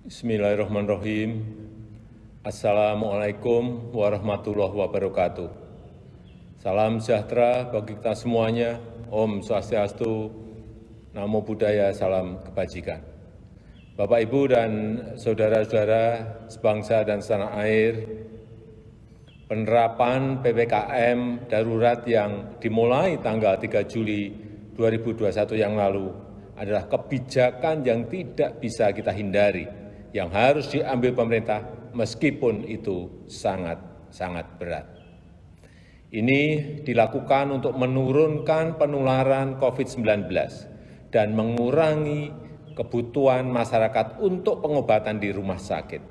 Bismillahirrahmanirrahim. Assalamualaikum warahmatullahi wabarakatuh. Salam sejahtera bagi kita semuanya. Om Swastiastu, Namo Buddhaya, salam kebajikan. Bapak, Ibu, dan saudara-saudara sebangsa dan setanah air, penerapan PPKM darurat yang dimulai tanggal 3 Juli 2021 yang lalu adalah kebijakan yang tidak bisa kita hindari, yang harus diambil pemerintah meskipun itu sangat berat. Ini dilakukan untuk menurunkan penularan COVID-19 dan mengurangi kebutuhan masyarakat untuk pengobatan di rumah sakit,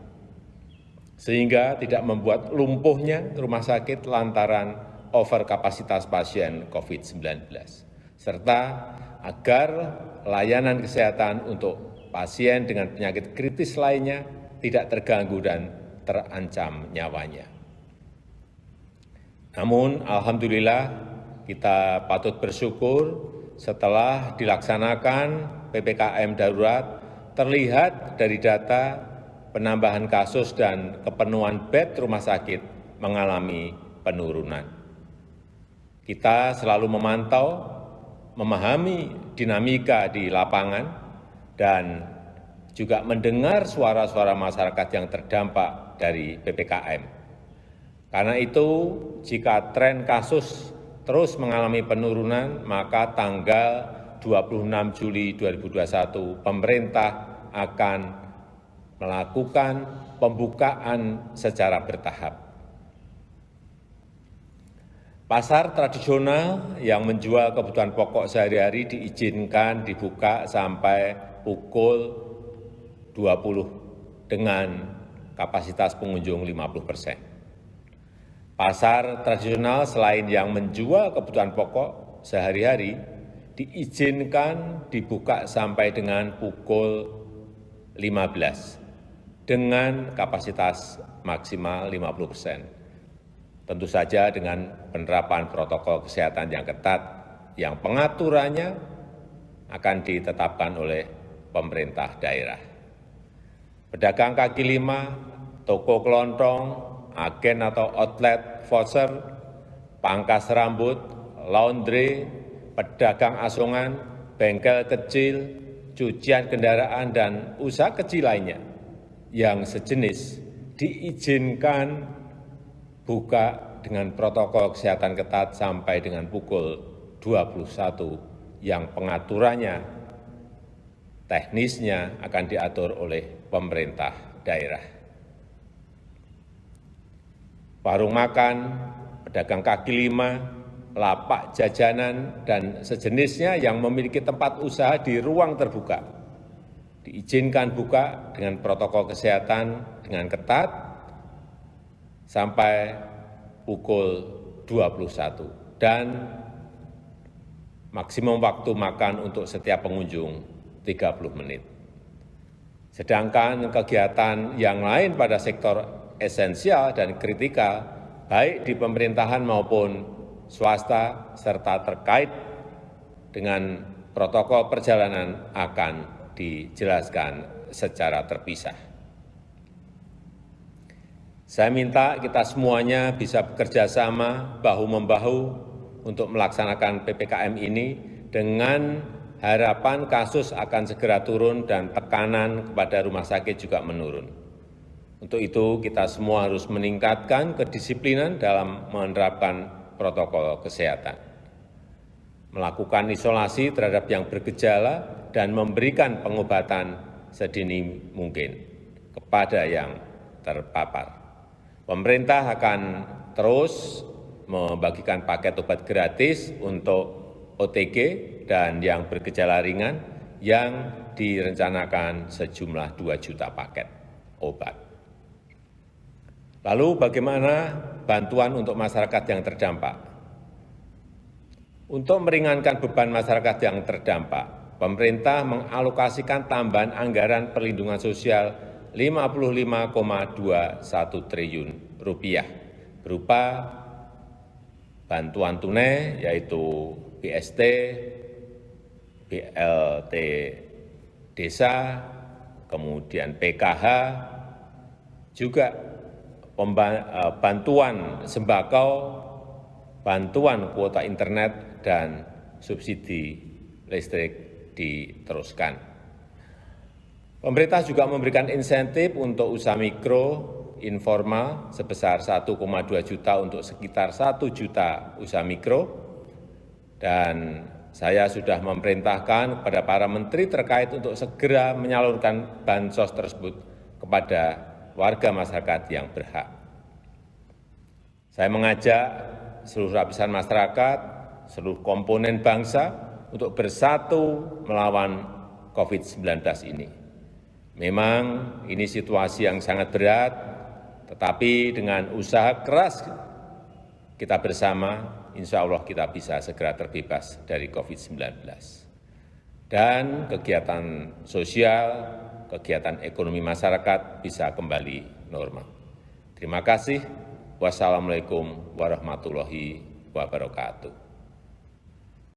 sehingga tidak membuat lumpuhnya rumah sakit lantaran overkapasitas pasien COVID-19, serta agar layanan kesehatan untuk pasien dengan penyakit kritis lainnya tidak terganggu dan terancam nyawanya. Namun, alhamdulillah kita patut bersyukur setelah dilaksanakan PPKM darurat, terlihat dari data penambahan kasus dan kepenuhan bed rumah sakit mengalami penurunan. Kita selalu memantau, memahami dinamika di lapangan, dan juga mendengar suara-suara masyarakat yang terdampak dari PPKM. Karena itu, jika tren kasus terus mengalami penurunan, maka tanggal 26 Juli 2021 pemerintah akan melakukan pembukaan secara bertahap. Pasar tradisional yang menjual kebutuhan pokok sehari-hari diizinkan dibuka sampai pukul 20 dengan kapasitas pengunjung 50%. Pasar tradisional selain yang menjual kebutuhan pokok sehari-hari diizinkan dibuka sampai dengan pukul 15 dengan kapasitas maksimal 50%. Tentu saja dengan penerapan protokol kesehatan yang ketat, yang pengaturannya akan ditetapkan oleh pemerintah daerah. Pedagang kaki lima, toko kelontong, agen atau outlet voucher, pangkas rambut, laundry, pedagang asongan, bengkel kecil, cucian kendaraan, dan usaha kecil lainnya yang sejenis diizinkan buka dengan protokol kesehatan ketat sampai dengan pukul 21 yang pengaturannya, teknisnya akan diatur oleh pemerintah daerah. Warung makan, pedagang kaki lima, lapak jajanan, dan sejenisnya yang memiliki tempat usaha di ruang terbuka diizinkan buka dengan protokol kesehatan dengan ketat sampai pukul 21 dan maksimum waktu makan untuk setiap pengunjung 30 menit. Sedangkan kegiatan yang lain pada sektor esensial dan kritikal, baik di pemerintahan maupun swasta, serta terkait dengan protokol perjalanan akan dijelaskan secara terpisah. Saya minta kita semuanya bisa bekerja sama bahu-membahu untuk melaksanakan PPKM ini dengan harapan kasus akan segera turun dan tekanan kepada rumah sakit juga menurun. Untuk itu kita semua harus meningkatkan kedisiplinan dalam menerapkan protokol kesehatan, melakukan isolasi terhadap yang bergejala, dan memberikan pengobatan sedini mungkin kepada yang terpapar. Pemerintah akan terus membagikan paket obat gratis untuk OTG dan yang bergejala ringan yang direncanakan sejumlah 2 juta paket obat. Lalu bagaimana bantuan untuk masyarakat yang terdampak? Untuk meringankan beban masyarakat yang terdampak, pemerintah mengalokasikan tambahan anggaran perlindungan sosial Rp55,21 triliun berupa bantuan tunai yaitu BST, BLT Desa, kemudian PKH, juga bantuan sembako, bantuan kuota internet, dan subsidi listrik diteruskan. Pemerintah juga memberikan insentif untuk usaha mikro, informal sebesar 1,2 juta untuk sekitar 1 juta usaha mikro, dan saya sudah memerintahkan kepada para menteri terkait untuk segera menyalurkan bansos tersebut kepada warga masyarakat yang berhak. Saya mengajak seluruh lapisan masyarakat, seluruh komponen bangsa untuk bersatu melawan COVID-19 ini. Memang ini situasi yang sangat berat, tetapi dengan usaha keras kita bersama, insya Allah kita bisa segera terbebas dari COVID-19. Dan kegiatan sosial, kegiatan ekonomi masyarakat bisa kembali normal. Terima kasih. Wassalamualaikum warahmatullahi wabarakatuh.